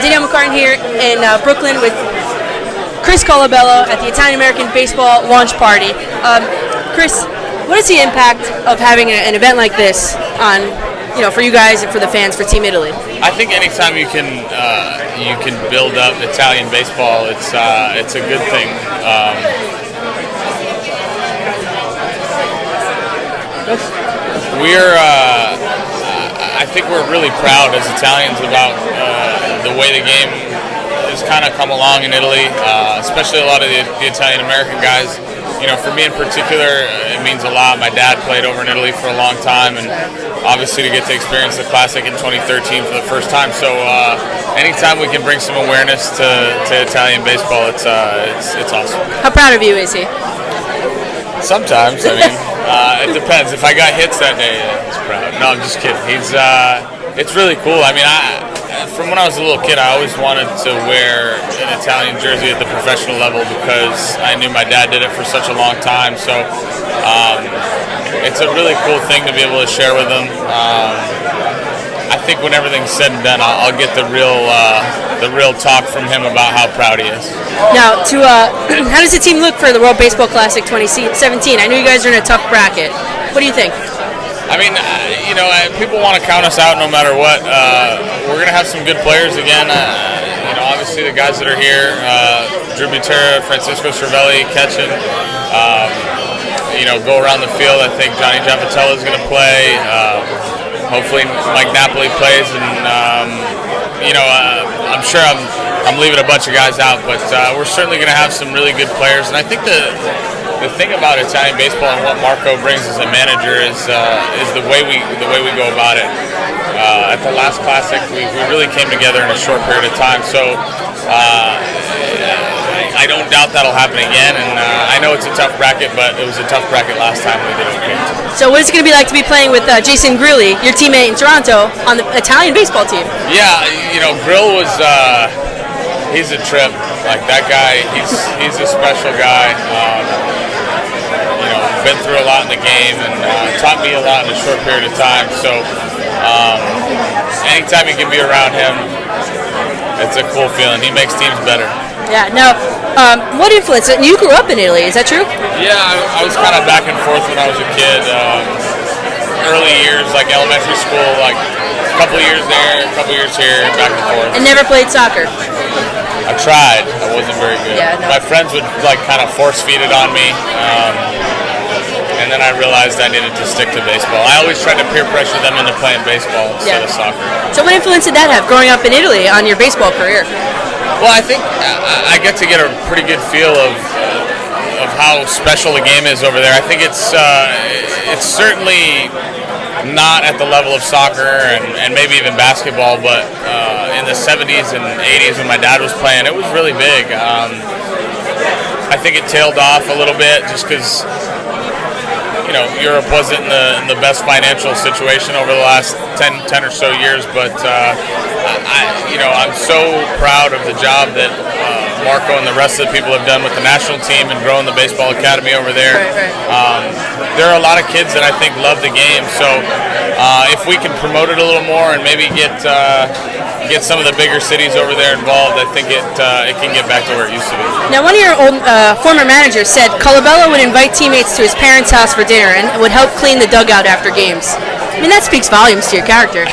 Danielle McCartan here in Brooklyn with Chris Colabello at the Italian-American Baseball launch party. Chris, what is the impact of having an event like this on, for you guys and for the fans, for Team Italy? I think anytime you can build up Italian baseball, it's a good thing. I think we're really proud as Italians about the way the game has kind of come along in Italy, especially a lot of the Italian-American guys. For me in particular, it means a lot. My dad played over in Italy for a long time, and obviously to get to experience the Classic in 2013 for the first time. So anytime we can bring some awareness to Italian baseball, it's awesome. How proud of you is he? Sometimes, it depends. If I got hits that day, he's proud. No, I'm just kidding. It's really cool. From when I was a little kid, I always wanted to wear an Italian jersey at the professional level because I knew my dad did it for such a long time. So it's a really cool thing to be able to share with them. I think when everything's said and done, I'll get the real talk from him about how proud he is. Now, how does the team look for the World Baseball Classic 2017? I know you guys are in a tough bracket. What do you think? People want to count us out no matter what. We're going to have some good players again. Obviously the guys that are here, Drew Butera, Francisco Cervelli, catching, go around the field. I think Johnny Giampatello is going to play. Hopefully Mike Napoli plays, and I'm sure I'm leaving a bunch of guys out, but we're certainly going to have some really good players. And I think the thing about Italian baseball and what Marco brings as a manager is the way we go about it. At the last Classic, we really came together in a short period of time. So I don't doubt that'll happen again. And I know it's a tough bracket, but it was a tough bracket last time we did it. So what is it going to be like to be playing with Jason Grilli, your teammate in Toronto, on the Italian baseball team? Yeah, Grill was he's a trip. Like that guy, he's a special guy. Been through a lot in the game and taught me a lot in a short period of time. So anytime you can be around him, it's a cool feeling. He makes teams better. Yeah. Now, what influence? You grew up in Italy, is that true? Yeah, I was kind of back and forth when I was a kid. Early years, like elementary school, like a couple years there, a couple years here, back and forth. And never played soccer? I tried. I wasn't very good. Yeah, no. My friends would kind of force feed it on me. And then I realized I needed to stick to baseball. I always tried to peer pressure them into playing baseball instead of soccer. So what influence did that have growing up in Italy on your baseball career? Well, I think I get to get a pretty good feel of how special the game is over there. I think it's certainly not at the level of soccer and maybe even basketball, but in the 70s and 80s when my dad was playing, it was really big. I think it tailed off a little bit just because Europe wasn't in the best financial situation over the last 10 or so years, but I'm so proud of the job that Marco and the rest of the people have done with the national team and growing the baseball academy over there. Right. There are a lot of kids that I think love the game, so if we can promote it a little more and maybe get some of the bigger cities over there involved, I think it can get back to where it used to be. Now, one of your old former managers said Colabello would invite teammates to his parents' house for dinner and would help clean the dugout after games. That speaks volumes to your character.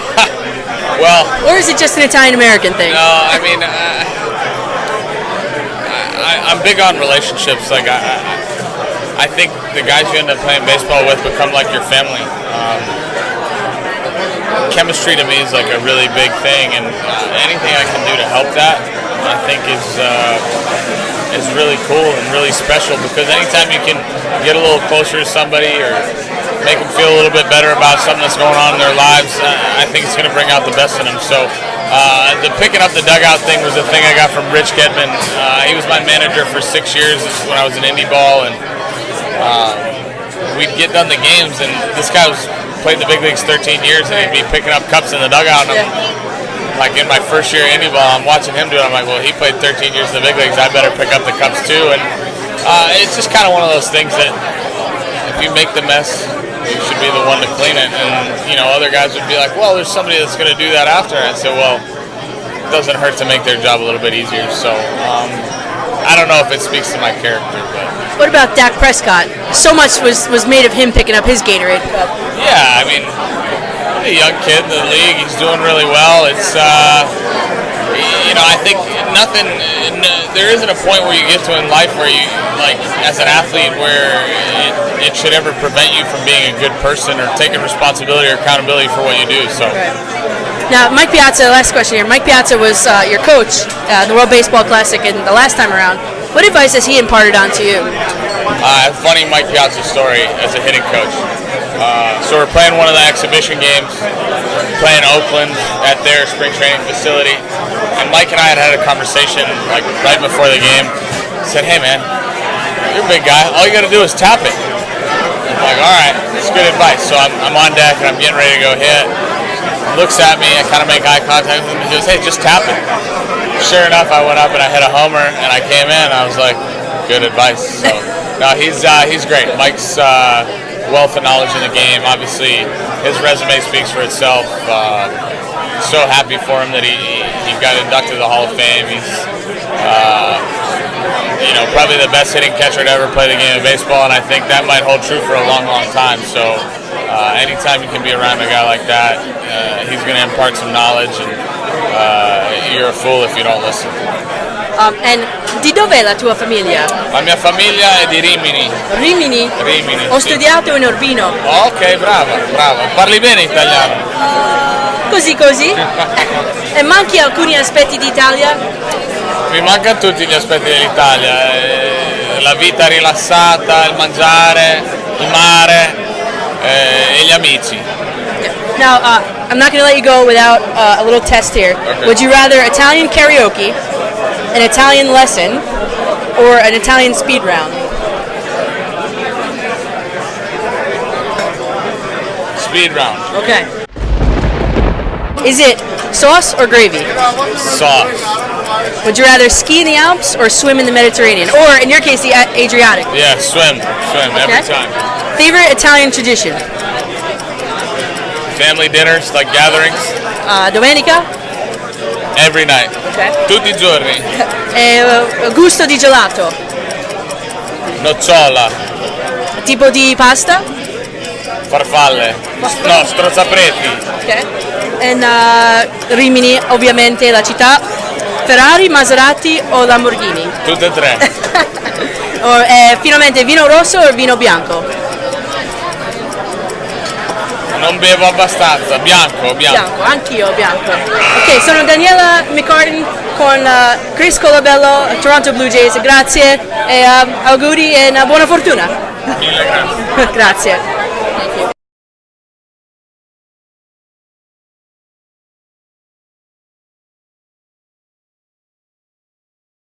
Well, or is it just an Italian-American thing? No, I'm big on relationships. Like I think the guys you end up playing baseball with become like your family. Chemistry to me is like a really big thing, and anything I can do to help that, I think is really cool and really special, because anytime you can get a little closer to somebody or make them feel a little bit better about something that's going on in their lives, I think it's going to bring out the best in them. So the picking up the dugout thing was a thing I got from Rich Gedman. He was my manager for 6 years when I was in indie ball, and we'd get done the games, and this guy played the big leagues 13 years, and he'd be picking up cups in the dugout, and like in my first year indie ball, I'm watching him do it. I'm like, well, he played 13 years in the big leagues, I better pick up the cups too. And it's just kind of one of those things that if you make the mess, you should be the one to clean it. And other guys would be like, well, there's somebody that's going to do that after. And I said, well, doesn't hurt to make their job a little bit easier. So I don't know if it speaks to my character. But What about Dak Prescott? So much was made of him picking up his Gatorade cup. yeah, I mean, a young kid in the league, he's doing really well. It's I think there isn't a point where you get to in life where you, like, as an athlete, where it should ever prevent you from being a good person or taking responsibility or accountability for what you do. So. Right. Now, Mike Piazza, last question here. Mike Piazza was your coach in the World Baseball Classic and the last time around. What advice has he imparted onto you? Funny Mike Piazza story as a hitting coach. So we're playing one of the exhibition games, playing Oakland at their spring training facility, and Mike and I had a conversation like right before the game. He said, "Hey man, you're a big guy. All you got to do is tap it." I'm like, "All right, that's good advice." So I'm on deck and I'm getting ready to go hit. He looks at me, I kind of make eye contact with him. He goes, "Hey, just tap it." Sure enough, I went up and I hit a homer, and I came in. I was like, "Good advice." So no, he's great. Mike's wealth of knowledge in the game. Obviously, his resume speaks for itself. So happy for him that he got inducted to the Hall of Fame. He's probably the best hitting catcher to ever play the game of baseball, and I think that might hold true for a long, long time. So anytime you can be around a guy like that, he's going to impart some knowledge, and you're a fool if you don't listen. And di dov'è la tua famiglia? La mia famiglia è di Rimini. Rimini? Rimini, Ho sì. studiato in Urbino. Ok, brava. Parli bene italiano? Così. E manchi alcuni aspetti d'Italia? Mi mancano tutti gli aspetti dell'Italia. La vita rilassata, il mangiare, il mare e gli amici. Now, I'm not going to let you go without a little test here. Okay. Would you rather Italian karaoke, an Italian lesson, or an Italian speed round? Speed round. Okay. Is it sauce or gravy? Sauce. Would you rather ski in the Alps or swim in the Mediterranean? Or, in your case, the Adriatic? Yeah, swim every time. Favorite Italian tradition? Family dinners, like gatherings, Domenica? every night. Okay. Tutti i giorni. Gusto di gelato? Nocciola, Tipo di pasta? farfalle, no, strozzapreti. Okay. And Rimini, ovviamente, la città. Ferrari, Maserati o Lamborghini? Tutte e tre. Finalmente, vino rosso o vino bianco? Non bevo abbastanza, bianco. Bianco, anch'io bianco. Ok, sono Daniela McCartan con Chris Colabello, Toronto Blue Jays. Grazie e auguri e buona fortuna. Mille grazie. Grazie. Thank you.